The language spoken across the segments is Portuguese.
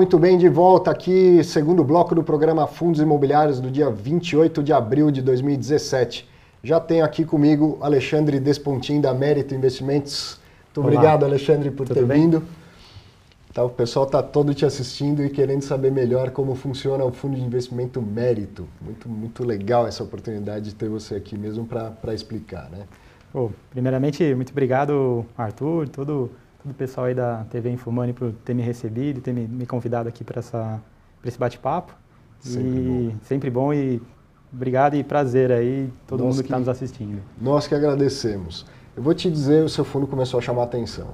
muito bem, de volta aqui, segundo bloco do programa Fundos Imobiliários do dia 28 de abril de 2017. Já tenho aqui comigo Alexandre Despontin, da Mérito Investimentos. Muito obrigado, Alexandre, por ter vindo. Tá, o pessoal está todo te assistindo e querendo saber melhor como funciona o Fundo de Investimento Mérito. Muito legal essa oportunidade de ter você aqui mesmo para explicar, né? Primeiramente, muito obrigado, Arthur, todo o pessoal aí da TV Infomani por ter me recebido e ter me convidado aqui para esse bate-papo. Sempre bom e obrigado e prazer aí todo mundo que está nos assistindo. Nós que agradecemos. Eu vou te dizer, o seu fundo começou a chamar a atenção.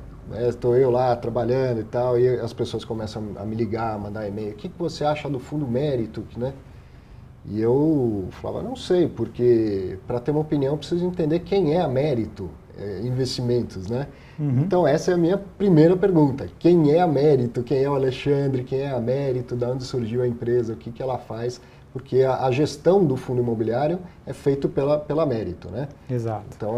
Estou eu lá trabalhando e tal, e as pessoas começam a me ligar, a mandar e-mail. O que você acha do Fundo Mérito, né? E eu falava, não sei, porque para ter uma opinião eu preciso entender quem é a Mérito Investimentos, né? Então essa é a minha primeira pergunta. Quem é a Mérito? Quem é o Alexandre? Quem é a Mérito? De onde surgiu a empresa? O que ela faz? Porque a gestão do fundo imobiliário é feita pela Mérito, né? Exato. Então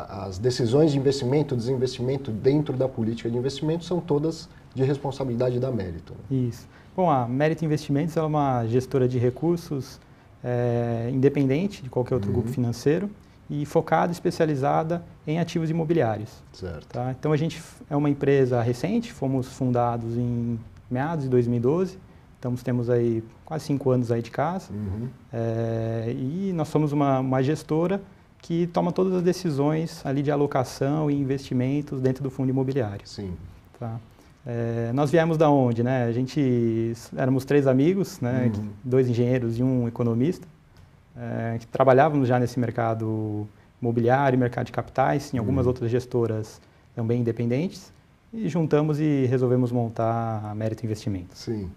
as decisões de investimento, desinvestimento dentro da política de investimento são todas de responsabilidade da Mérito. Né? Isso. Bom, a Mérito Investimentos é uma gestora de recursos independente de qualquer outro grupo financeiro e focada, especializada em ativos imobiliários. Certo. Tá? Então a gente é uma empresa recente, fomos fundados em meados de 2012, então temos aí quase 5 anos aí de casa e nós somos uma gestora que toma todas as decisões ali de alocação e investimentos dentro do fundo imobiliário. Sim. Tá? Nós viemos da onde, né? A gente éramos 3 amigos, né? 2 engenheiros e 1 economista, que trabalhávamos já nesse mercado imobiliário, mercado de capitais, em algumas outras gestoras também independentes, e juntamos e resolvemos montar a Mérito Investimentos. Sim.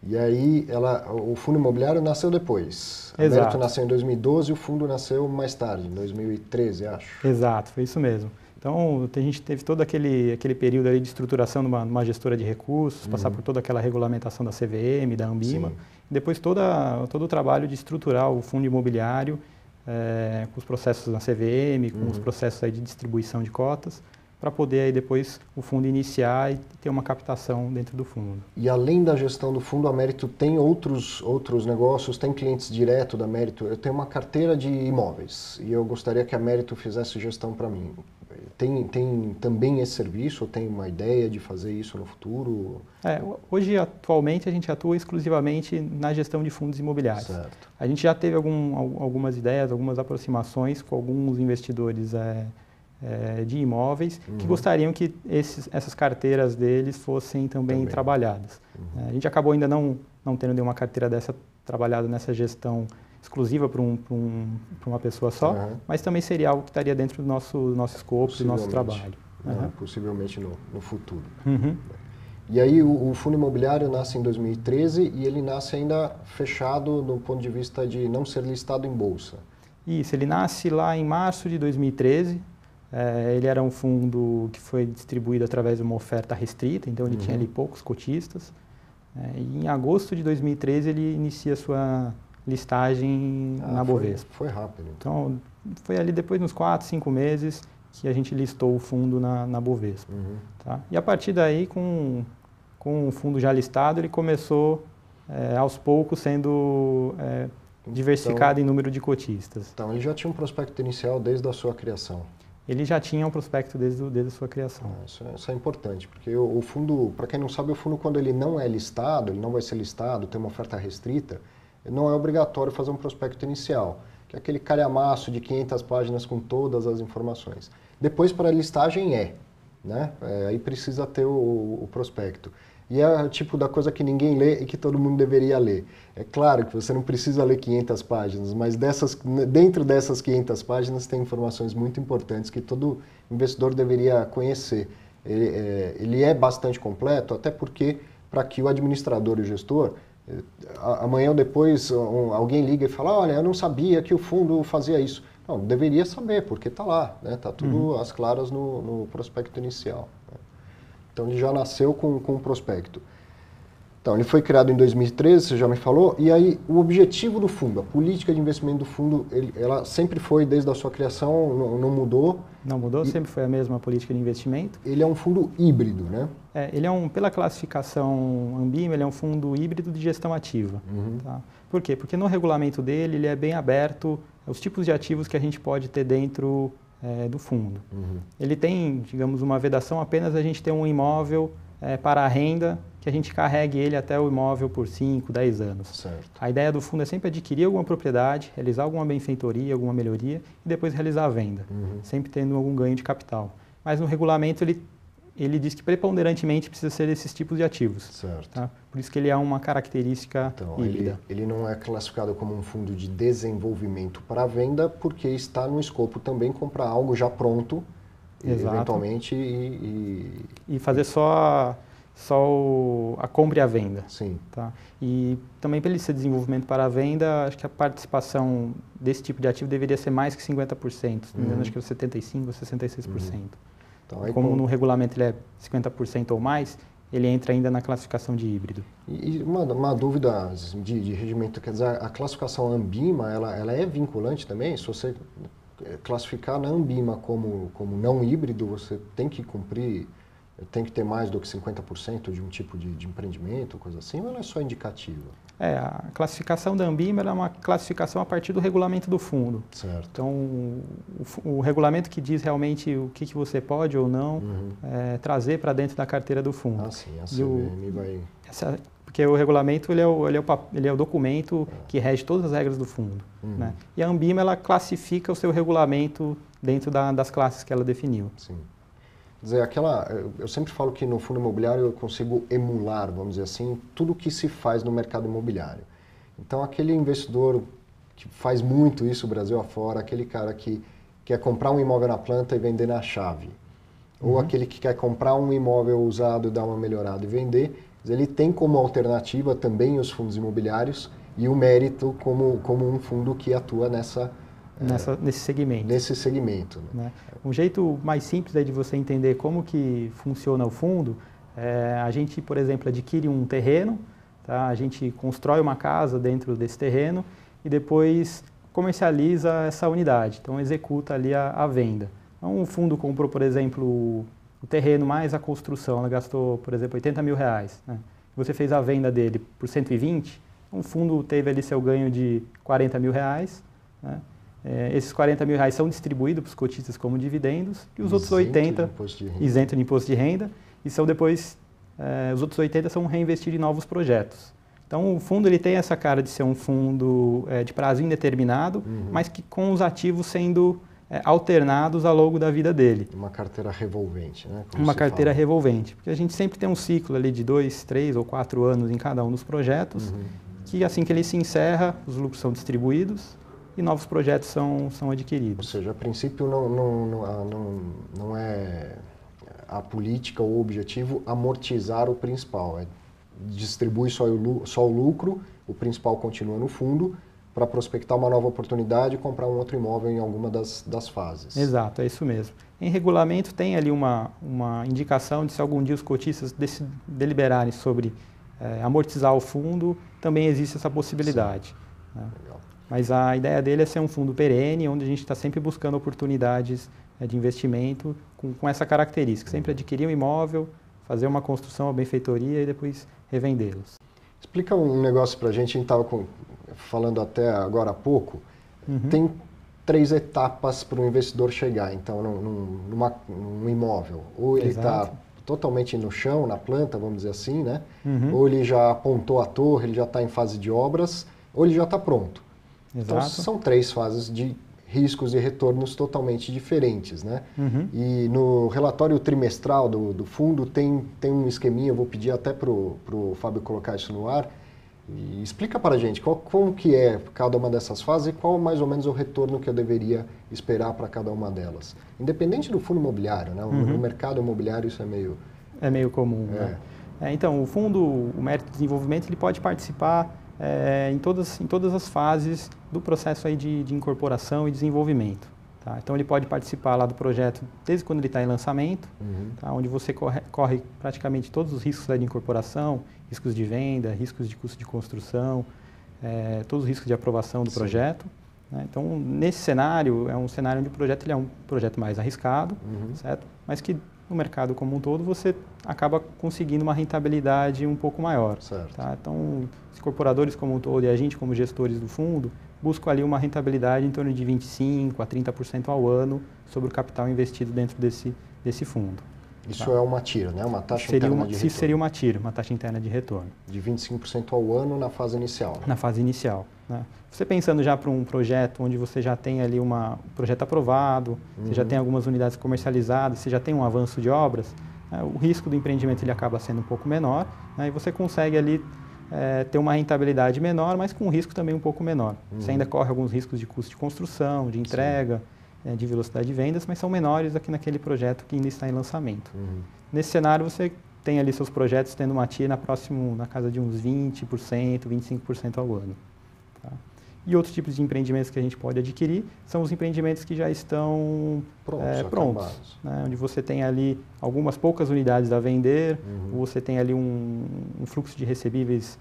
E aí o fundo imobiliário nasceu depois. A Exato. Mérito nasceu em 2012 e o fundo nasceu mais tarde, em 2013, acho. Exato, foi isso mesmo. Então, a gente teve todo aquele período ali de estruturação numa gestora de recursos, passar por toda aquela regulamentação da CVM, da Anbima, e depois todo o trabalho de estruturar o fundo imobiliário com os processos da CVM, com os processos aí de distribuição de cotas, para poder aí depois o fundo iniciar e ter uma captação dentro do fundo. E além da gestão do fundo, a Mérito tem outros negócios, tem clientes direto da Mérito. Eu tenho uma carteira de imóveis e eu gostaria que a Mérito fizesse gestão para mim. Tem também esse serviço ou tem uma ideia de fazer isso no futuro? Hoje, atualmente, a gente atua exclusivamente na gestão de fundos imobiliários. Certo. A gente já teve algumas ideias, algumas aproximações com alguns investidores de imóveis que gostariam que essas carteiras deles fossem também trabalhadas. A gente acabou ainda não tendo nenhuma carteira dessa trabalhada nessa gestão exclusiva para uma pessoa só, mas também seria algo que estaria dentro do nosso escopo, do nosso trabalho. Possivelmente no futuro. E aí o fundo imobiliário nasce em 2013 e ele nasce ainda fechado do ponto de vista de não ser listado em bolsa. Isso, ele nasce lá em março de 2013. Ele era um fundo que foi distribuído através de uma oferta restrita, então ele tinha ali poucos cotistas. E em agosto de 2013 ele inicia a sua listagem na Bovespa. Foi rápido. Então, foi ali depois, uns 4, 5 meses, que a gente listou o fundo na Bovespa. Tá? E a partir daí, com o fundo já listado, ele começou, aos poucos, sendo diversificado em número de cotistas. Então, ele já tinha um prospecto inicial desde a sua criação? Ele já tinha um prospecto desde a sua criação. Isso é importante, porque o fundo, para quem não sabe, o fundo, quando ele não é listado, ele não vai ser listado, tem uma oferta restrita, não é obrigatório fazer um prospecto inicial, que é aquele calhamaço de 500 páginas com todas as informações. Depois, para a listagem, né? Aí precisa ter o prospecto. E é o tipo da coisa que ninguém lê e que todo mundo deveria ler. É claro que você não precisa ler 500 páginas, mas dentro dessas 500 páginas tem informações muito importantes que todo investidor deveria conhecer. Ele é bastante completo, até porque, para que o administrador e o gestor, amanhã ou depois, alguém liga e fala, olha, eu não sabia que o fundo fazia isso. Não, deveria saber, porque está lá, né? Está tudo às claras no prospecto inicial. Né? Então, ele já nasceu com o prospecto. Então, ele foi criado em 2013, você já me falou, e aí o objetivo do fundo, a política de investimento do fundo, ela sempre foi, desde a sua criação, não mudou? Não mudou, sempre foi a mesma política de investimento. Ele é um fundo híbrido, né? Ele é pela classificação Ambima, ele é um fundo híbrido de gestão ativa. Tá? Por quê? Porque no regulamento dele, ele é bem aberto aos tipos de ativos que a gente pode ter dentro do fundo. Ele tem, digamos, uma vedação apenas a gente ter um imóvel para a renda, que a gente carregue ele até o imóvel por 5, 10 anos. Certo. A ideia do fundo é sempre adquirir alguma propriedade, realizar alguma benfeitoria, alguma melhoria e depois realizar a venda, sempre tendo algum ganho de capital. Mas no regulamento ele diz que preponderantemente precisa ser esses tipos de ativos. Certo. Tá? Por isso que ele é uma característica híbrida. Ele não é classificado como um fundo de desenvolvimento para venda, porque está no escopo também comprar algo já pronto, eventualmente, e fazer só a compra e a venda. Sim. Tá? E também para ele ser desenvolvimento para a venda, acho que a participação desse tipo de ativo deveria ser mais que 50%. Se não me engano, acho que é 75% ou 66%. Então, como no regulamento ele é 50% ou mais, ele entra ainda na classificação de híbrido. E uma dúvida de regimento, quer dizer, a classificação Ambima, ela é vinculante também? Se você classificar na Ambima como não híbrido, você tem que cumprir, tem que ter mais do que 50% de um tipo de empreendimento, coisa assim, ou ela é só indicativa? A classificação da Ambima é uma classificação a partir do regulamento do fundo. Certo. Então, o regulamento que diz realmente o que você pode ou não trazer para dentro da carteira do fundo. Ah, sim, a CVM vai... Porque o regulamento ele é o documento que rege todas as regras do fundo. Né? E a Ambima ela classifica o seu regulamento dentro das classes que ela definiu. Sim. Quer dizer, eu sempre falo que no fundo imobiliário eu consigo emular, vamos dizer assim, tudo que se faz no mercado imobiliário. Então, aquele investidor que faz muito isso Brasil afora, aquele cara que quer comprar um imóvel na planta e vender na chave, ou aquele que quer comprar um imóvel usado, dar uma melhorada e vender, ele tem como alternativa também os fundos imobiliários e o mérito como um fundo que atua nesse segmento. Nesse segmento. Né? Um jeito mais simples de você entender como que funciona o fundo, a gente, por exemplo, adquire um terreno, tá? A gente constrói uma casa dentro desse terreno e depois comercializa essa unidade, então executa ali a venda. Então, o fundo comprou, por exemplo, o terreno mais a construção, ela gastou, por exemplo, R$80 mil. Né? Você fez a venda dele por 120, o fundo teve ali seu ganho de R$40 mil. Né? Esses R$40 mil são distribuídos para os cotistas como dividendos e os outros 80 isentos de imposto de renda e são depois, os outros 80 são reinvestidos em novos projetos. Então o fundo ele tem essa cara de ser um fundo de prazo indeterminado, mas que com os ativos sendo alternados ao longo da vida dele. Uma carteira revolvente, né? Uma carteira revolvente, porque a gente sempre tem um ciclo ali de 2, 3 ou 4 anos em cada um dos projetos, que assim que ele se encerra, os lucros são distribuídos e novos projetos são adquiridos. Ou seja, a princípio não é a política ou o objetivo amortizar o principal, distribui só o lucro, o principal continua no fundo, para prospectar uma nova oportunidade e comprar um outro imóvel em alguma das fases. Exato, é isso mesmo. Em regulamento tem ali uma indicação de se algum dia os cotistas deliberarem sobre amortizar o fundo, também existe essa possibilidade. Né? Legal. Mas a ideia dele é ser um fundo perene, onde a gente está sempre buscando oportunidades de investimento com essa característica, sempre adquirir um imóvel, fazer uma construção, uma benfeitoria e depois revendê-los. Explica um negócio para a gente estava falando até agora há pouco, tem 3 etapas para o investidor chegar, então, num imóvel. Ou ele está totalmente no chão, na planta, vamos dizer assim, né? Ou ele já apontou a torre, ele já está em fase de obras, ou ele já está pronto. Exato. Então, são 3 fases de riscos e retornos totalmente diferentes, né? E no relatório trimestral do fundo tem um esqueminha, eu vou pedir até para o Fábio colocar isso no ar. E explica para a gente como que é cada uma dessas fases e qual mais ou menos o retorno que eu deveria esperar para cada uma delas. Independente do fundo imobiliário, né? No mercado imobiliário isso é meio... É meio comum, né? Então, o fundo, o Mérito de Desenvolvimento, ele pode participar em todas as fases do processo aí de incorporação e desenvolvimento. Tá? Então ele pode participar lá do projeto desde quando ele está em lançamento, tá? Onde você corre praticamente todos os riscos de incorporação, riscos de venda, riscos de custo de construção, todos os riscos de aprovação do projeto. Né? Então nesse cenário, é um cenário onde o projeto ele é um projeto mais arriscado, certo? Mas que no mercado como um todo você acaba conseguindo uma rentabilidade um pouco maior. Tá? Então os incorporadores como um todo e a gente como gestores do fundo buscam ali uma rentabilidade em torno de 25% a 30% ao ano sobre o capital investido dentro desse fundo. Isso tá? é uma TIR, né? Uma taxa interna de retorno. Isso seria uma TIR, uma taxa interna de retorno. De 25% ao ano na fase inicial. Né? Na fase inicial. Né? Você pensando já para um projeto onde você já tem ali um projeto aprovado, você já tem algumas unidades comercializadas, você já tem um avanço de obras, né? O risco do empreendimento ele acaba sendo um pouco menor, né? E você consegue ali ter uma rentabilidade menor, mas com um risco também um pouco menor. Você ainda corre alguns riscos de custo de construção, de entrega, de velocidade de vendas, mas são menores aqui naquele projeto que ainda está em lançamento. Nesse cenário, você tem ali seus projetos tendo uma TIR na casa de uns 20%, 25% ao ano. Tá? E outros tipos de empreendimentos que a gente pode adquirir são os empreendimentos que já estão prontos, né? Onde você tem ali algumas poucas unidades a vender, você tem ali um fluxo de recebíveis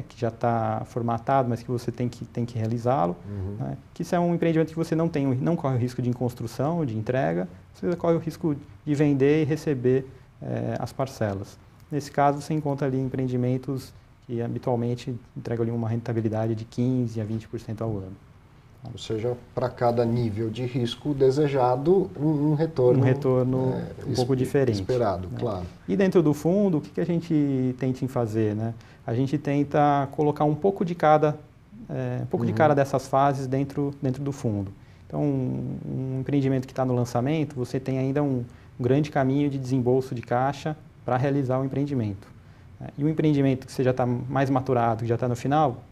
que já está formatado, mas que você tem que realizá-lo. Né? Que isso é um empreendimento que você não corre o risco de construção, de entrega, você corre o risco de vender e receber as parcelas. Nesse caso, você encontra ali empreendimentos que habitualmente entregam ali uma rentabilidade de 15% a 20% ao ano. Ou seja, para cada nível de risco desejado, um retorno... Um retorno um pouco diferente. Esperado, né? Claro. E dentro do fundo, o que a gente tenta fazer? Né? A gente tenta colocar um pouco de cada dessas fases dentro do fundo. Então, um empreendimento que está no lançamento, você tem ainda um grande caminho de desembolso de caixa para realizar o empreendimento. E o empreendimento que você já está mais maturado, que já está no final,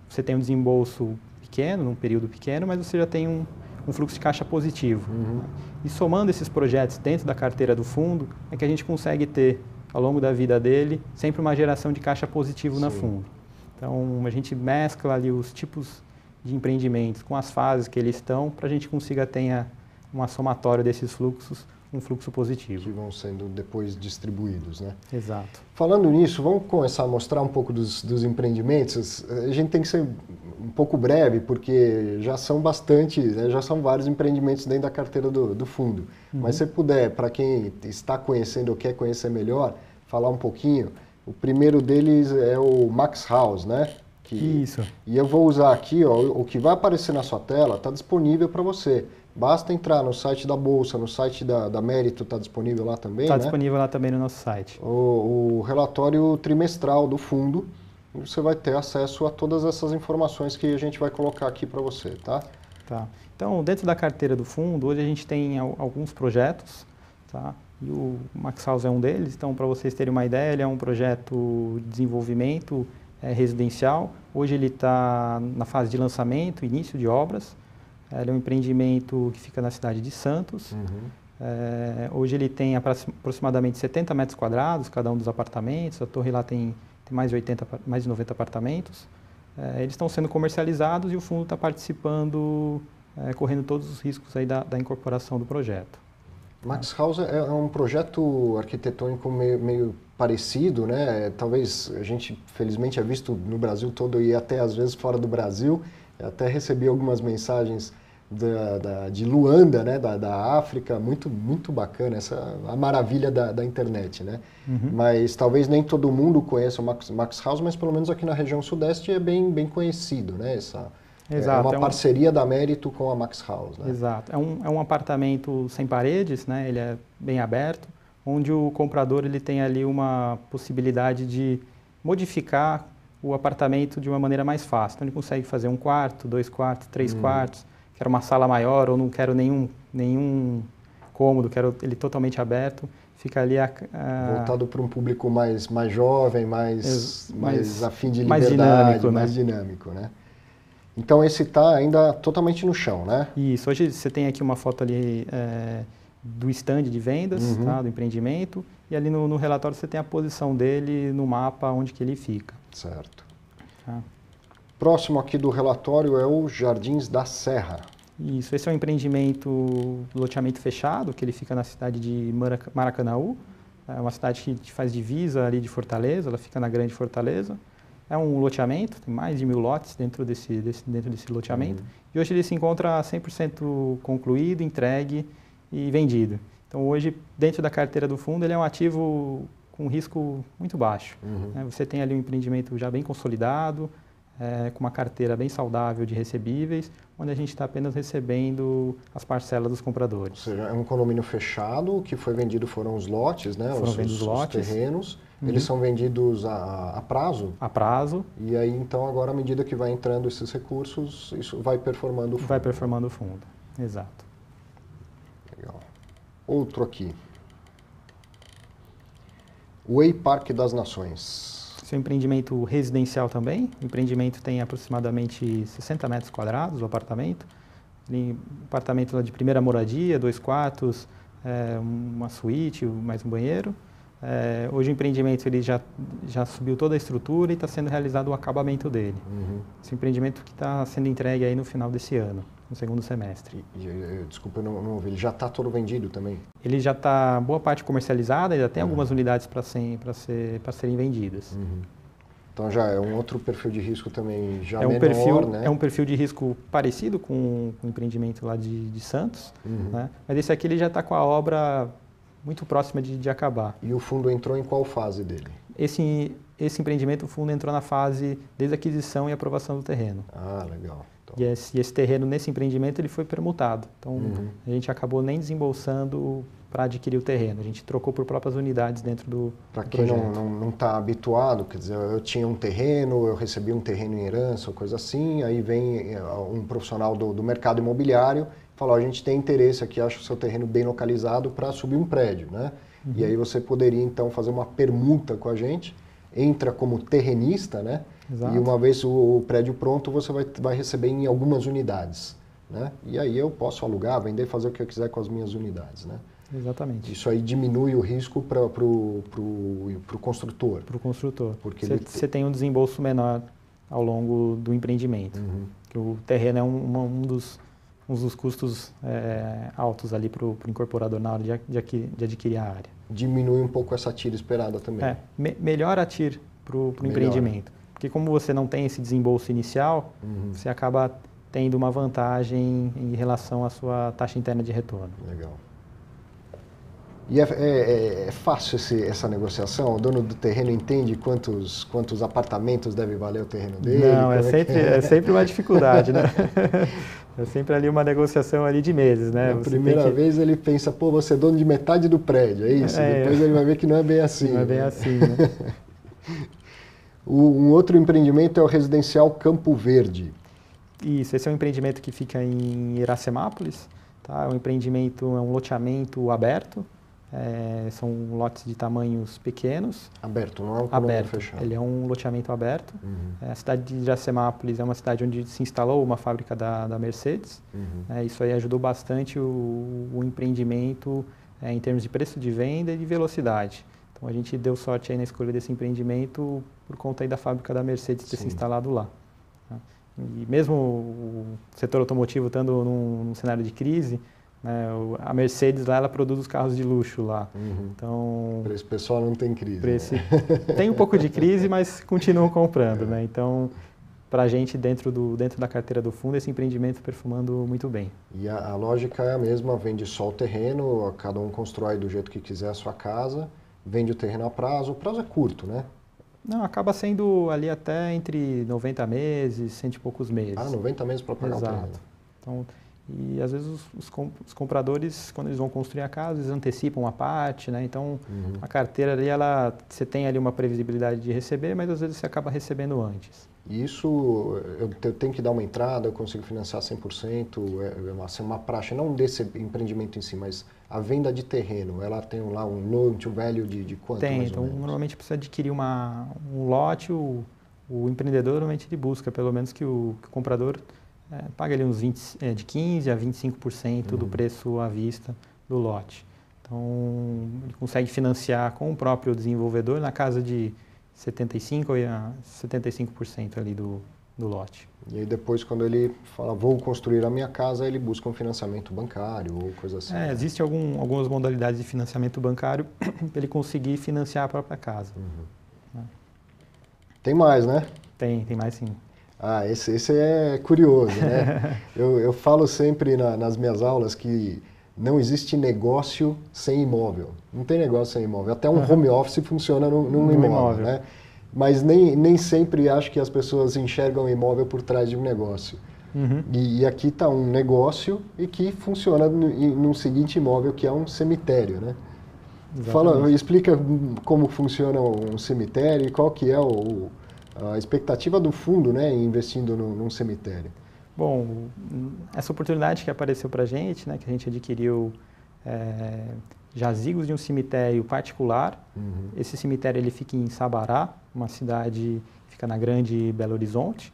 você tem um desembolso pequeno, num período pequeno, mas você já tem um fluxo de caixa positivo. E somando esses projetos dentro da carteira do fundo, é que a gente consegue ter, ao longo da vida dele, sempre uma geração de caixa positivo na fundo. Então, a gente mescla ali os tipos de empreendimentos com as fases que eles estão, para a gente consiga ter uma somatória desses fluxos, um fluxo positivo. Que vão sendo depois distribuídos, né? Exato. Falando nisso, vamos começar a mostrar um pouco dos empreendimentos. A gente tem que ser um pouco breve, porque já são bastante, né, já são vários empreendimentos dentro da carteira do fundo. Mas se você puder, para quem está conhecendo ou quer conhecer melhor, falar um pouquinho. O primeiro deles é o Max House, né? Isso. E eu vou usar aqui, ó, o que vai aparecer na sua tela está disponível para você. Basta entrar no site da Bolsa, no site da Mérito, está disponível lá também, Está disponível lá também no nosso site. O relatório trimestral do fundo, e você vai ter acesso a todas essas informações que a gente vai colocar aqui para você, tá? Tá. Então, dentro da carteira do fundo, hoje a gente tem alguns projetos, tá? E o Max House é um deles. Então, para vocês terem uma ideia, ele é um projeto de desenvolvimento residencial. Hoje ele está na fase de lançamento, início de obras. Ele é um empreendimento que fica na cidade de Santos. Hoje ele tem aproximadamente 70 metros quadrados, cada um dos apartamentos. A torre lá tem mais de 90 apartamentos. Eles estão sendo comercializados e o fundo está participando, correndo todos os riscos aí da incorporação do projeto. Max House é um projeto arquitetônico meio parecido, né? Talvez a gente, felizmente, é visto no Brasil todo e até às vezes fora do Brasil. Eu até recebi algumas mensagens de Luanda, né? da África, muito bacana, a maravilha da internet, né? Mas talvez nem todo mundo conheça o Max House, mas pelo menos aqui na região sudeste é bem conhecido, né? Exato, é uma parceria da Mérito com a Max House, né? Exato. É um apartamento sem paredes, né? Ele é bem aberto, onde o comprador ele tem ali uma possibilidade de modificar o apartamento de uma maneira mais fácil. Então ele consegue fazer um quarto, 2 quartos, 3 quartos, quero uma sala maior ou não quero nenhum cômodo, quero ele totalmente aberto. Fica ali voltado para um público mais jovem, mais afim de liberdade, mais dinâmico, mais dinâmico, né? Então esse está ainda totalmente no chão, né? Isso. Hoje você tem aqui uma foto ali do stand de vendas, tá, do empreendimento, e ali no relatório você tem a posição dele no mapa onde que ele fica. Certo. Tá. Próximo aqui do relatório é o Jardins da Serra. Isso, esse é um empreendimento, loteamento fechado, que ele fica na cidade de Maracanaú. É uma cidade que faz divisa ali de Fortaleza, ela fica na Grande Fortaleza. É um loteamento, tem mais de 1000 lotes dentro desse loteamento. E hoje ele se encontra 100% concluído, entregue e vendido. Então hoje, dentro da carteira do fundo, ele é um ativo com risco muito baixo. Você tem ali um empreendimento já bem consolidado, com uma carteira bem saudável de recebíveis, onde a gente está apenas recebendo as parcelas dos compradores. Ou seja, é um condomínio fechado, o que foi vendido foram os lotes, né? Os terrenos. Eles são vendidos a prazo? A prazo. E aí, então, agora, à medida que vai entrando esses recursos, isso vai performando o fundo. Vai performando o fundo, exato. Legal. Outro aqui. Way Parque das Nações. Esse é um empreendimento residencial também. O empreendimento tem aproximadamente 60 metros quadrados, o apartamento. Apartamento de primeira moradia, 2 quartos, uma suíte, mais um banheiro. Hoje o empreendimento ele já subiu toda a estrutura e está sendo realizado o acabamento dele. Esse empreendimento que está sendo entregue aí no final desse ano, no segundo semestre. Desculpa, eu não ouvi. Ele já está todo vendido também? Ele já está boa parte comercializada, ainda tem algumas unidades para serem vendidas. Então já é um outro perfil de risco também já menor, né? É um perfil de risco parecido com o empreendimento lá de Santos, né? Mas esse aqui ele já está com a obra muito próxima de acabar. E o fundo entrou em qual fase dele? Esse empreendimento, o fundo entrou na fase desde aquisição e aprovação do terreno. Ah, legal. Então... E esse terreno, nesse empreendimento, ele foi permutado. Então, a gente acabou nem desembolsando para adquirir o terreno. A gente trocou por próprias unidades dentro do projeto. Para quem não está habituado, quer dizer, eu tinha um terreno, eu recebi um terreno em herança ou coisa assim, aí vem um profissional do mercado imobiliário e fala, a gente tem interesse aqui, acha o seu terreno bem localizado para subir um prédio, né? E aí você poderia, então, fazer uma permuta com a gente, entra como terrenista, né? Exato. E uma vez o prédio pronto, você vai receber em algumas unidades, né? E aí eu posso alugar, vender, fazer o que eu quiser com as minhas unidades, né? Exatamente. Isso aí diminui o risco para o construtor. Para o construtor. Porque você tem um desembolso menor ao longo do empreendimento. Que o terreno é um dos custos altos ali para o incorporador na hora de adquirir a área. Diminui um pouco essa TIR esperada também. Melhora a TIR para o empreendimento. Porque como você não tem esse desembolso inicial, você acaba tendo uma vantagem em relação à sua taxa interna de retorno. Legal. E é fácil essa negociação? O dono do terreno entende quantos apartamentos deve valer o terreno dele? Não, é sempre uma dificuldade, né? É sempre ali uma negociação ali de meses, né? Na primeira vez ele pensa, pô, você é dono de metade do prédio, é isso? Depois ele vai ver que não é bem assim. Não é bem assim, né? Um outro empreendimento é o residencial Campo Verde. Isso, esse é um empreendimento que fica em Iracemápolis, tá? É um empreendimento, é um loteamento aberto. São lotes de tamanhos pequenos. Aberto, não é um condomínio fechado. Ele é um loteamento aberto. A cidade de Iracemápolis é uma cidade onde se instalou uma fábrica da Mercedes. Isso aí ajudou bastante o empreendimento em termos de preço de venda e de velocidade. Então a gente deu sorte aí na escolha desse empreendimento por conta aí da fábrica da Mercedes ter se instalado lá. E mesmo o setor automotivo estando num cenário de crise, né, a Mercedes lá, ela produz os carros de luxo lá. Então, para esse pessoal não tem crise. Tem um pouco de crise, mas continuam comprando. Né? Então, para a gente, dentro da carteira do fundo, esse empreendimento perfumando muito bem. E a lógica é a mesma, vende só o terreno, cada um constrói do jeito que quiser a sua casa, vende o terreno a prazo. O prazo é curto, né? Não, acaba sendo ali até entre 90 meses, 100 e poucos meses. 90 meses para pagar o terreno. Então, e às vezes os compradores, quando eles vão construir a casa, eles antecipam uma parte, né? Então, a carteira ali, você tem ali uma previsibilidade de receber, mas às vezes você acaba recebendo antes. E isso, eu tenho que dar uma entrada, eu consigo financiar 100%, uma praxe, não desse empreendimento em si, mas a venda de terreno, ela tem lá um loan to value de quanto? Tem, então normalmente precisa adquirir um lote, o empreendedor normalmente ele busca pelo menos que o comprador paga ali uns de 15% a 25% do preço à vista do lote. Então, ele consegue financiar com o próprio desenvolvedor na casa de 75% a 75% ali do do lote. E aí depois, quando ele fala, vou construir a minha casa, ele busca um financiamento bancário ou coisa assim. Né? Existem algumas modalidades de financiamento bancário para ele conseguir financiar a própria casa. Né? Tem mais, né? Tem mais sim. Ah, esse é curioso, né? eu falo sempre nas minhas aulas que não existe negócio sem imóvel. Não tem negócio sem imóvel. Até um home office funciona num imóvel, né? Mas nem sempre acho que as pessoas enxergam o imóvel por trás de um negócio. E aqui está um negócio e que funciona num seguinte imóvel, que é um cemitério, né? Explica como funciona um cemitério e qual que é a expectativa do fundo, né, investindo num cemitério. Bom, essa oportunidade que apareceu para a gente, né, que a gente adquiriu jazigos de um cemitério particular. Esse cemitério ele fica em Sabará, uma cidade que fica na Grande Belo Horizonte.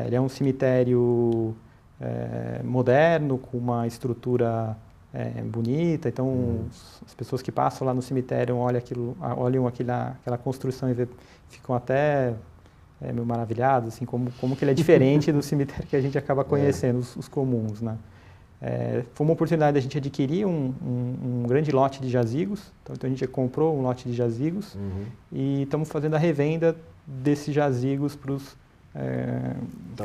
Ele é um cemitério moderno, com uma estrutura bonita. Então, as pessoas que passam lá no cemitério olham aquela construção e ficam até meio maravilhados, assim, como que ele é diferente do cemitério que a gente acaba conhecendo, os comuns, né? Foi uma oportunidade de a gente adquirir um grande lote de jazigos. Então a gente comprou um lote de jazigos e estamos fazendo a revenda desses jazigos para os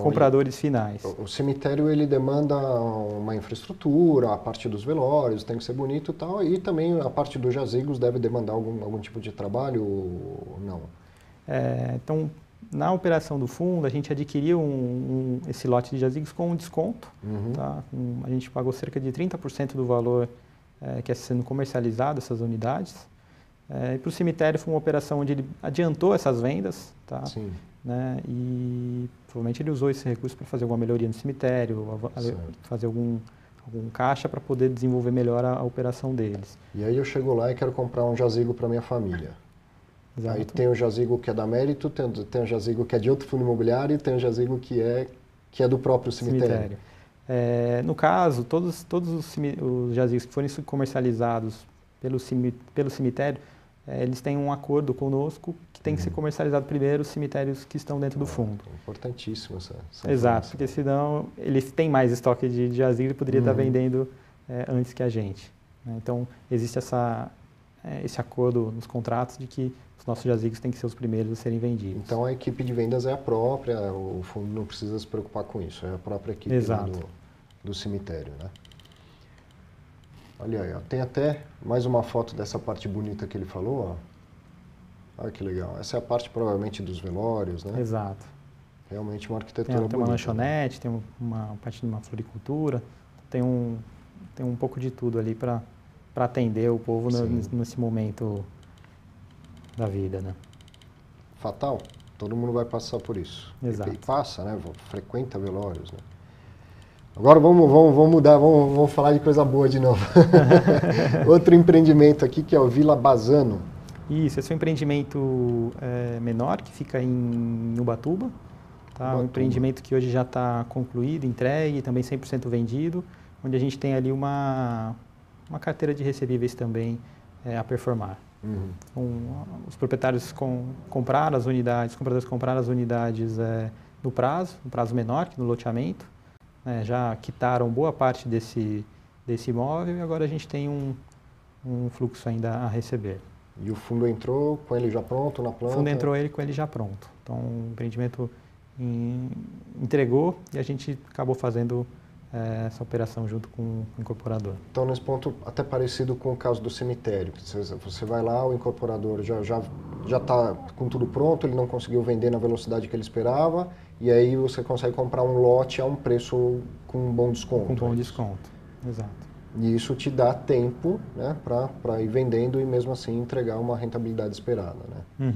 compradores finais. O cemitério ele demanda uma infraestrutura, a parte dos velórios tem que ser bonito e tal, e também a parte dos jazigos deve demandar algum tipo de trabalho ou não? Então, na operação do fundo, a gente adquiriu esse lote de jazigos com um desconto. Tá? A gente pagou cerca de 30% do valor que é sendo comercializado, essas unidades. E para o cemitério foi uma operação onde ele adiantou essas vendas. Tá? Sim. Né? E provavelmente ele usou esse recurso para fazer alguma melhoria no cemitério, fazer algum caixa para poder desenvolver melhor a operação deles. E aí eu chego lá e quero comprar um jazigo para minha família. Exato. Aí tem o jazigo que é da Mérito, tem o jazigo que é de outro fundo imobiliário e tem o jazigo que é do próprio cemitério. No caso, todos os jazigos que forem comercializados pelo cemitério, eles têm um acordo conosco que tem que ser comercializado primeiro os cemitérios que estão dentro do fundo. Importantíssimo essa Exato, porque senão ele tem mais estoque de jazigo e poderia estar vendendo antes que a gente. Então, existe esse acordo nos contratos de que os nossos jazigos têm que ser os primeiros a serem vendidos. Então, a equipe de vendas é a própria, o fundo não precisa se preocupar com isso, é a própria equipe do cemitério, né? Olha aí, ó, tem até mais uma foto dessa parte bonita que ele falou, ó. Olha que legal. Essa é a parte, provavelmente, dos velórios, né? Exato. Realmente uma arquitetura bonita. Tem uma lanchonete, né? Tem uma parte de uma floricultura, tem um pouco de tudo ali para atender o povo nesse momento da vida, né? Fatal. Todo mundo vai passar por isso. Exato. E passa, né? Frequenta velórios, né? Agora vamos mudar, vamos falar de coisa boa de novo. Outro empreendimento aqui que é o Vila Bazano. Isso, esse é um empreendimento menor que fica em Ubatuba. Tá? Um empreendimento que hoje já está concluído, entregue, também 100% vendido, onde a gente tem ali uma carteira de recebíveis também a performar. Os proprietários compraram as unidades, os compradores compraram as unidades no prazo menor que no loteamento. Já quitaram boa parte desse imóvel e agora a gente tem um fluxo ainda a receber. E o fundo entrou com ele já pronto na planta? O fundo entrou com ele já pronto. Então o empreendimento entregou e a gente acabou fazendo essa operação junto com o incorporador. Então nesse ponto até parecido com o caso do cemitério. Você vai lá, o incorporador já está com tudo pronto, ele não conseguiu vender na velocidade que ele esperava, e aí você consegue comprar um lote a um preço com um bom desconto. Com um bom desconto, exato. E isso te dá tempo, né, para ir vendendo e mesmo assim entregar uma rentabilidade esperada, né?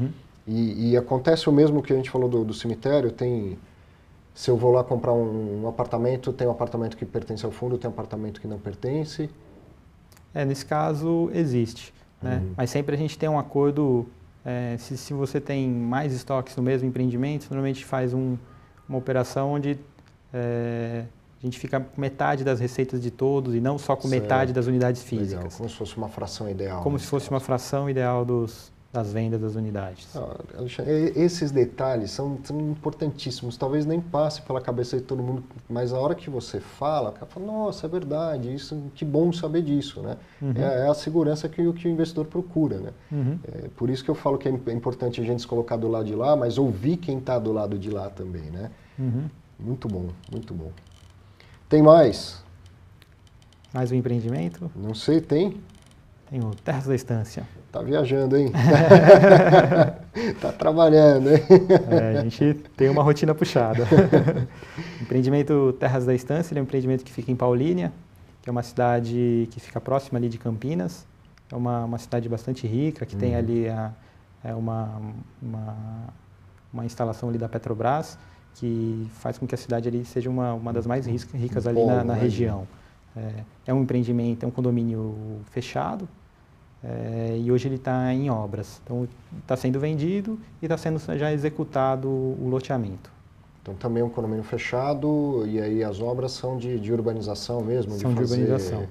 E acontece o mesmo que a gente falou do cemitério, se eu vou lá comprar um apartamento, tem um apartamento que pertence ao fundo, tem um apartamento que não pertence? Nesse caso existe, né? Mas sempre a gente tem um acordo, se você tem mais estoques no mesmo empreendimento, normalmente faz uma operação onde a gente fica com metade das receitas de todos e não só com metade das unidades físicas. Legal, como se fosse uma fração ideal. Como se fosse uma fração ideal dos das vendas das unidades. Alexandre, esses detalhes são importantíssimos, talvez nem passe pela cabeça de todo mundo, mas a hora que você fala, o cara fala, nossa, é verdade, isso, que bom saber disso, né? É a segurança que o investidor procura, né? Por isso que eu falo que é importante a gente se colocar do lado de lá, mas ouvir quem está do lado de lá também, né? Muito bom, muito bom. Tem mais? Mais um empreendimento? Não sei, tem? Tem o Terras da Estância. Tá viajando, hein? Tá trabalhando, hein? A gente tem uma rotina puxada. O empreendimento Terras da Estância, ele é um empreendimento que fica em Paulínia, que é uma cidade que fica próxima ali de Campinas. É uma cidade bastante rica, que tem ali uma instalação ali da Petrobras, que faz com que a cidade ali seja uma das mais ricas ali na região. É um empreendimento, é um condomínio fechado, e hoje ele está em obras. Então, está sendo vendido e está sendo já executado o loteamento. Então, também é um condomínio fechado, e aí as obras são de urbanização mesmo? São de urbanização.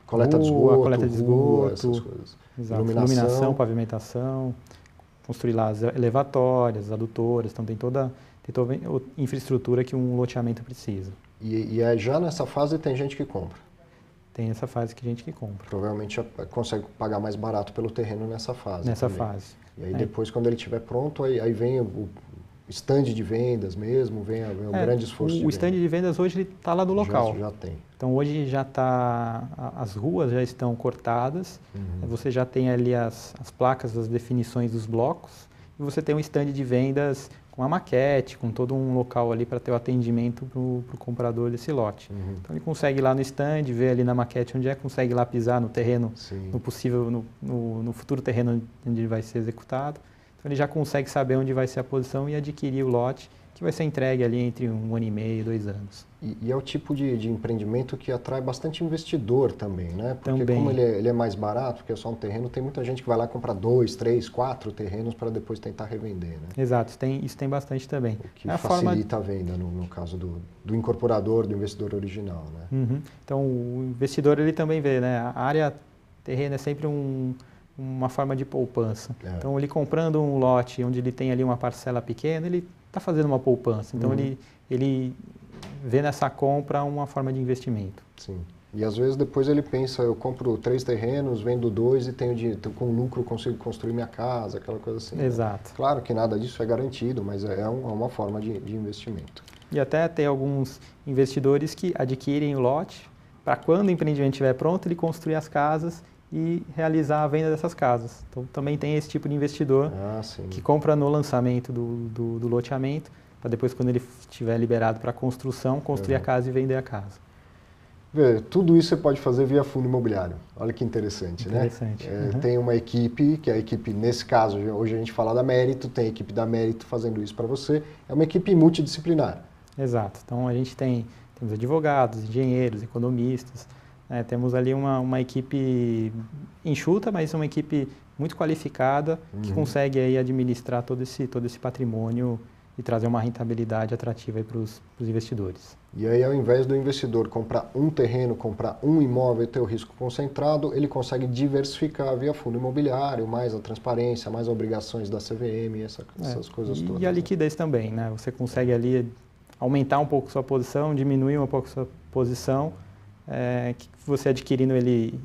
Coleta de esgoto, coleta de esgoto, essas coisas. Exato. Iluminação, pavimentação, construir lá as elevatórias, adutoras, então tem toda a infraestrutura que um loteamento precisa. E já nessa fase tem gente que compra? Tem essa fase que gente que compra. Provavelmente consegue pagar mais barato pelo terreno nessa fase. Nessa fase. E aí depois, quando ele estiver pronto, aí vem o stand de vendas mesmo, vem o grande esforço. O stand de vendas hoje está lá do local. Já tem. Então hoje já está, as ruas já estão cortadas, você já tem ali as placas, as definições dos blocos, e você tem um stand de vendas com a maquete, com todo um local ali para ter o atendimento para o comprador desse lote. Então ele consegue ir lá no stand, ver ali na maquete onde consegue ir lá pisar no terreno, no futuro terreno onde ele vai ser executado. Então ele já consegue saber onde vai ser a posição e adquirir o lote, que vai ser entregue ali entre 1 ano e meio, 2 anos. E é o tipo de empreendimento que atrai bastante investidor também, né? Porque também. Como ele é mais barato, porque é só um terreno, tem muita gente que vai lá comprar 2, 3, 4 terrenos para depois tentar revender, né? Exato, isso tem bastante também. O que facilita a venda, no caso do incorporador, do investidor original, né? Então o investidor ele também vê, né? A área terreno é sempre uma forma de poupança. Então ele comprando um lote onde ele tem ali uma parcela pequena, ele está fazendo uma poupança. Então ele vê nessa compra uma forma de investimento. Sim. E às vezes depois ele pensa, eu compro 3 terrenos, vendo 2 e com lucro consigo construir minha casa, aquela coisa assim. Exato. Né? Claro que nada disso é garantido, mas é uma forma de investimento. E até tem alguns investidores que adquirem o lote para quando o empreendimento estiver pronto, ele construir as casas e realizar a venda dessas casas. Então também tem esse tipo de investidor que compra no lançamento do loteamento, para depois, quando ele estiver liberado para construção, construir a casa e vender a casa. Tudo isso você pode fazer via fundo imobiliário. Olha que interessante, né? Tem uma equipe, que é a equipe, nesse caso, hoje a gente fala da Mérito, tem a equipe da Mérito fazendo isso para você. É uma equipe multidisciplinar. Exato. Então a gente temos advogados, engenheiros, economistas, temos ali uma equipe enxuta, mas uma equipe muito qualificada que consegue aí administrar todo esse patrimônio e trazer uma rentabilidade atrativa para os investidores. E aí, ao invés do investidor comprar um terreno, comprar um imóvel e ter o risco concentrado, ele consegue diversificar via fundo imobiliário, mais a transparência, mais obrigações da CVM, essas coisas todas. E a liquidez também, né? Você consegue ali aumentar um pouco sua posição, diminuir um pouco sua posição, que você adquirindo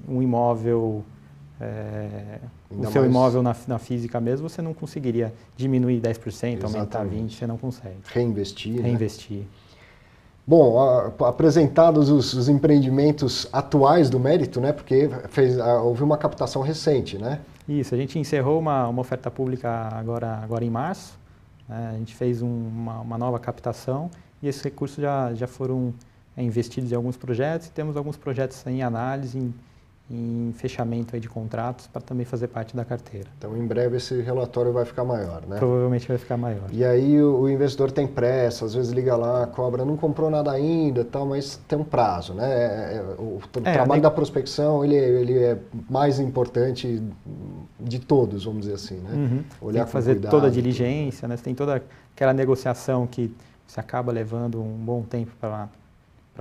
um imóvel, imóvel na física mesmo, você não conseguiria diminuir 10%, aumentar 20%, você não consegue. Reinvestir. Reinvestir. Né? Bom, apresentados os empreendimentos atuais do Mérito, né? Porque houve uma captação recente, né? Isso, a gente encerrou uma oferta pública agora em março, né? A gente fez uma nova captação e esses recursos já foram investidos em alguns projetos e temos alguns projetos em análise, em fechamento aí de contratos para também fazer parte da carteira. Então, em breve esse relatório vai ficar maior, né? Provavelmente vai ficar maior. E aí o investidor tem pressa, às vezes liga lá, cobra, não comprou nada ainda, tal, mas tem um prazo, né? O trabalho da prospecção, ele é mais importante de todos, vamos dizer assim, né? Olhar tem que fazer toda a diligência, né? Você tem toda aquela negociação que você acaba levando um bom tempo para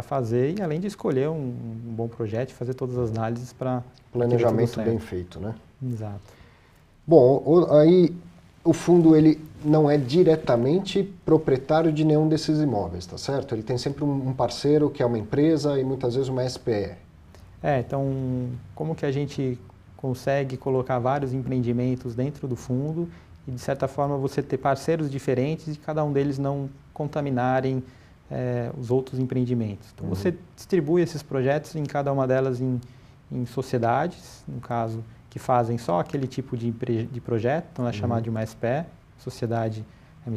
fazer e além de escolher um bom projeto, fazer todas as análises para... Planejamento bem feito, né? Exato. Bom, aí o fundo ele não é diretamente proprietário de nenhum desses imóveis, tá certo? Ele tem sempre um parceiro que é uma empresa e muitas vezes uma SPE. Então, como que a gente consegue colocar vários empreendimentos dentro do fundo e, de certa forma, você ter parceiros diferentes e cada um deles não contaminarem os outros empreendimentos. Então, você distribui esses projetos em cada uma delas em sociedades, no caso, que fazem só aquele tipo de projeto, então é chamado de uma SPE, sociedade é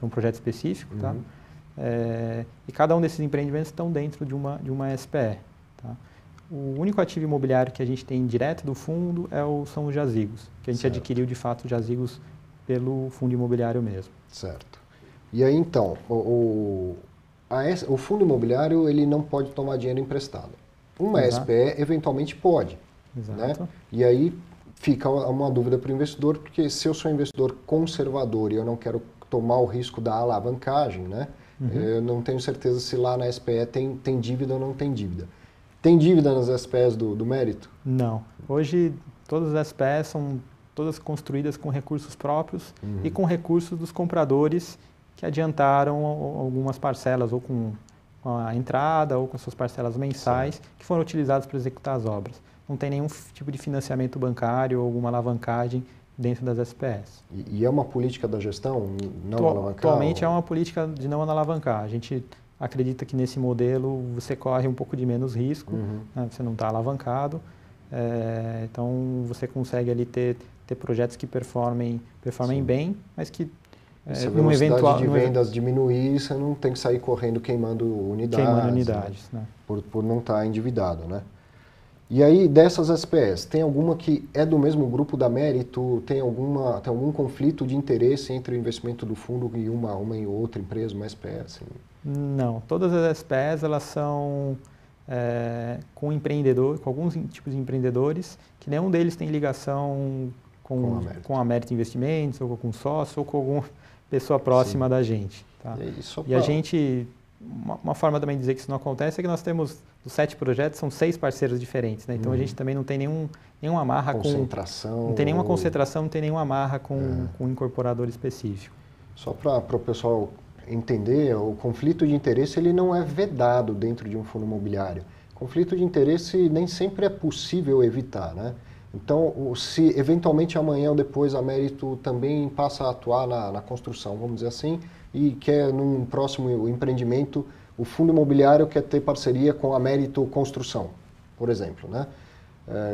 um projeto específico, tá? E cada um desses empreendimentos estão dentro de uma SPE, tá? O único ativo imobiliário que a gente tem direto do fundo são os jazigos, que a gente adquiriu de fato os jazigos pelo fundo imobiliário mesmo. Certo. E aí então, o fundo imobiliário ele não pode tomar dinheiro emprestado. Uma SPE eventualmente pode. Exato. Né? E aí fica uma dúvida para o investidor, porque se eu sou um investidor conservador e eu não quero tomar o risco da alavancagem, né? Eu não tenho certeza se lá na SPE tem dívida ou não tem dívida. Tem dívida nas SPEs do Mérito? Não. Hoje todas as SPEs são todas construídas com recursos próprios e com recursos dos compradores que adiantaram algumas parcelas ou com a entrada ou com as suas parcelas mensais que foram utilizadas para executar as obras. Não tem nenhum tipo de financiamento bancário ou alguma alavancagem dentro das SPEs. E é uma política da gestão não alavancar? Atualmente é uma política de não alavancar. A gente acredita que nesse modelo você corre um pouco de menos risco, né? Você não está alavancado, então você consegue ali ter projetos que performem bem, mas que se a velocidade de vendas diminuir, você não tem que sair correndo queimando unidades, né? Por não estar endividado, né? E aí, dessas SPEs, tem alguma que é do mesmo grupo da Mérito? Tem algum conflito de interesse entre o investimento do fundo e uma e outra empresa, uma SPE? Assim? Não, todas as SPEs elas são com alguns tipos de empreendedores, que nenhum deles tem ligação com a Mérito Investimentos, ou com sócio, ou com alguma pessoa próxima da gente. Tá? E a gente, uma forma também de dizer que isso não acontece é que nós temos, dos 7 projetos, são 6 parceiros diferentes, né? Então a gente também não tem nenhuma amarra não tem nenhuma concentração, não tem nenhuma amarra com um incorporador específico. Só para o pessoal entender, o conflito de interesse ele não é vedado dentro de um fundo imobiliário. Conflito de interesse nem sempre é possível evitar, né? Então, se eventualmente amanhã ou depois a Mérito também passa a atuar na construção, vamos dizer assim, e quer num próximo empreendimento, o fundo imobiliário quer ter parceria com a Mérito Construção, por exemplo, né?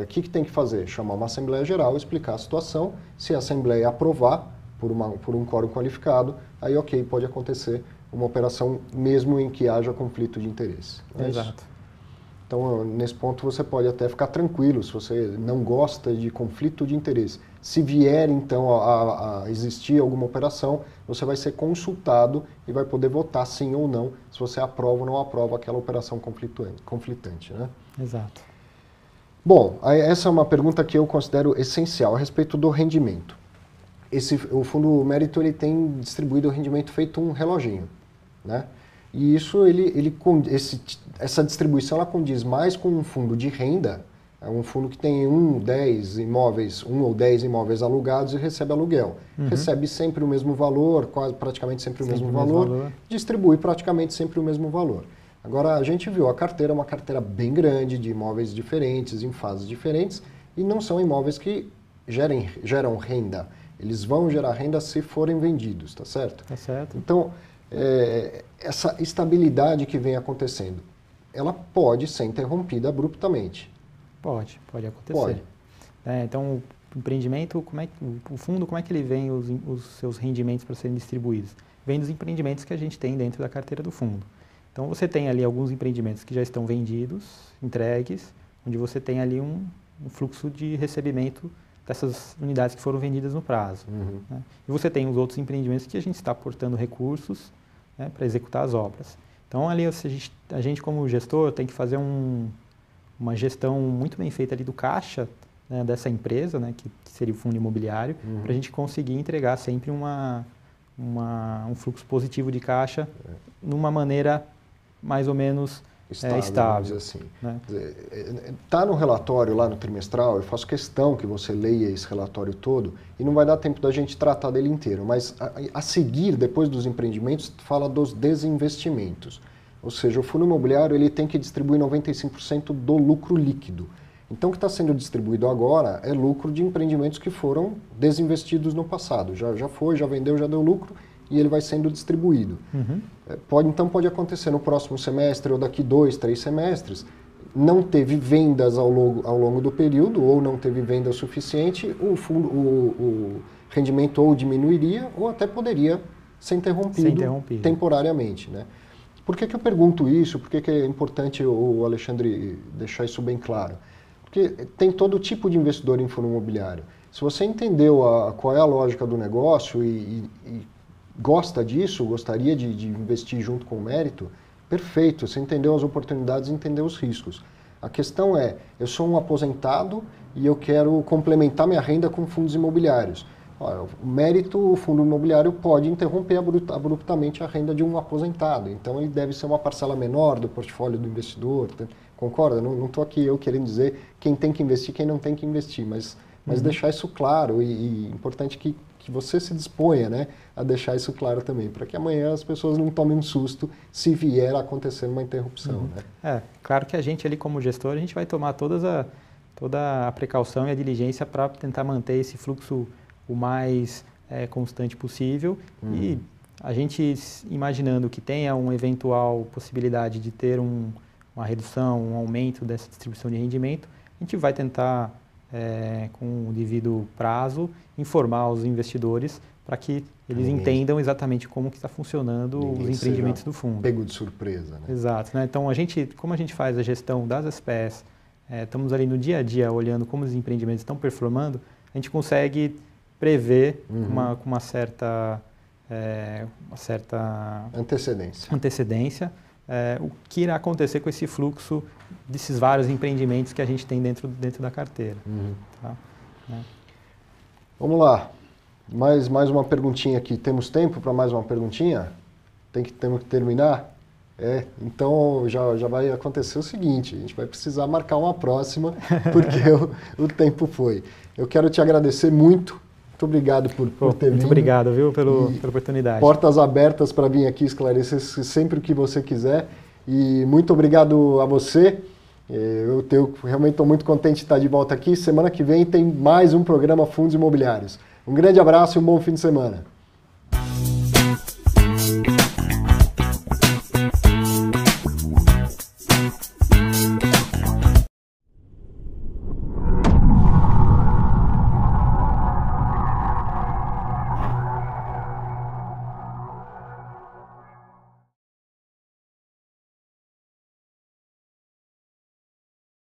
O que tem que fazer? Chamar uma Assembleia Geral, explicar a situação, se a Assembleia aprovar por um quórum qualificado, aí ok, pode acontecer uma operação mesmo em que haja conflito de interesse. Exato. Então, nesse ponto, você pode até ficar tranquilo se você não gosta de conflito de interesse. Se vier, então, a existir alguma operação, você vai ser consultado e vai poder votar sim ou não, se você aprova ou não aprova aquela operação conflitante, né? Exato. Bom, essa é uma pergunta que eu considero essencial a respeito do rendimento. O Fundo Mérito ele tem distribuído o rendimento feito um reloginho, né? E isso, essa distribuição ela condiz mais com um fundo de renda, é um fundo que tem 1 ou 10 imóveis alugados e recebe aluguel. Recebe sempre o mesmo valor, praticamente sempre o mesmo valor, distribui praticamente sempre o mesmo valor. Agora, a gente viu a carteira, uma carteira bem grande de imóveis diferentes, em fases diferentes, e não são imóveis que geram renda. Eles vão gerar renda se forem vendidos, tá certo? Tá certo. Então, essa estabilidade que vem acontecendo, ela pode ser interrompida abruptamente. Pode acontecer. Pode. Então, o empreendimento, o fundo, como é que ele vem os seus rendimentos para serem distribuídos? Vem dos empreendimentos que a gente tem dentro da carteira do fundo. Então, você tem ali alguns empreendimentos que já estão vendidos, entregues, onde você tem ali um fluxo de recebimento dessas unidades que foram vendidas no prazo. Né? E você tem os outros empreendimentos que a gente está aportando recursos, né, para executar as obras. Então, ali a gente como gestor tem que fazer uma gestão muito bem feita ali do caixa, né, dessa empresa, né, que seria o fundo imobiliário, para a gente conseguir entregar sempre um fluxo positivo de caixa numa maneira mais ou menos estável. Vamos dizer assim. Né? Está no relatório lá no trimestral, eu faço questão que você leia esse relatório todo e não vai dar tempo da gente tratar dele inteiro, mas a seguir, depois dos empreendimentos, fala dos desinvestimentos. Ou seja, o fundo imobiliário ele tem que distribuir 95% do lucro líquido. Então, o que está sendo distribuído agora é lucro de empreendimentos que foram desinvestidos no passado. Já vendeu, já deu lucro e ele vai sendo distribuído. Uhum. Então, pode acontecer no próximo semestre ou daqui 2, 3 semestres, não teve vendas ao longo do período ou não teve venda suficiente, o rendimento ou diminuiria ou até poderia ser interrompido temporariamente, né? Por que eu pergunto isso? Por que é importante o Alexandre deixar isso bem claro? Porque tem todo tipo de investidor em fundo imobiliário. Se você entendeu qual é a lógica do negócio e gosta disso, gostaria de investir junto com o mérito, perfeito, você entendeu as oportunidades e entendeu os riscos. A questão é, eu sou um aposentado e eu quero complementar minha renda com fundos imobiliários. O mérito, o fundo imobiliário pode interromper abruptamente a renda de um aposentado. Então, ele deve ser uma parcela menor do portfólio do investidor. Concorda? Não estou aqui eu querendo dizer quem tem que investir e quem não tem que investir, mas deixar isso claro e importante que você se disponha, né, a deixar isso claro também, para que amanhã as pessoas não tomem um susto se vier a acontecer uma interrupção. Né? Claro que a gente ali como gestor, a gente vai tomar toda a precaução e a diligência para tentar manter esse fluxo o mais constante possível e a gente imaginando que tenha uma eventual possibilidade de ter uma redução, um aumento dessa distribuição de rendimento, a gente vai tentar, com o devido prazo, informar os investidores para que eles entendam exatamente como que está funcionando os empreendimentos do fundo. Pego de surpresa. Né? Exato. Né? Então, como a gente faz a gestão das SPS, estamos ali no dia a dia olhando como os empreendimentos estão performando, a gente consegue prever com uma certa antecedência o que irá acontecer com esse fluxo desses vários empreendimentos que a gente tem dentro da carteira. Tá? Vamos lá. Mais uma perguntinha aqui. Temos tempo para mais uma perguntinha? Temos que terminar? Então já vai acontecer o seguinte, a gente vai precisar marcar uma próxima, porque o tempo foi. Eu quero te agradecer muito. Muito obrigado por ter vindo. Muito obrigado, viu, pela oportunidade. Portas abertas para vir aqui esclarecer sempre o que você quiser. E muito obrigado a você. Eu realmente estou muito contente de estar de volta aqui. Semana que vem tem mais um programa Fundos Imobiliários. Um grande abraço e um bom fim de semana.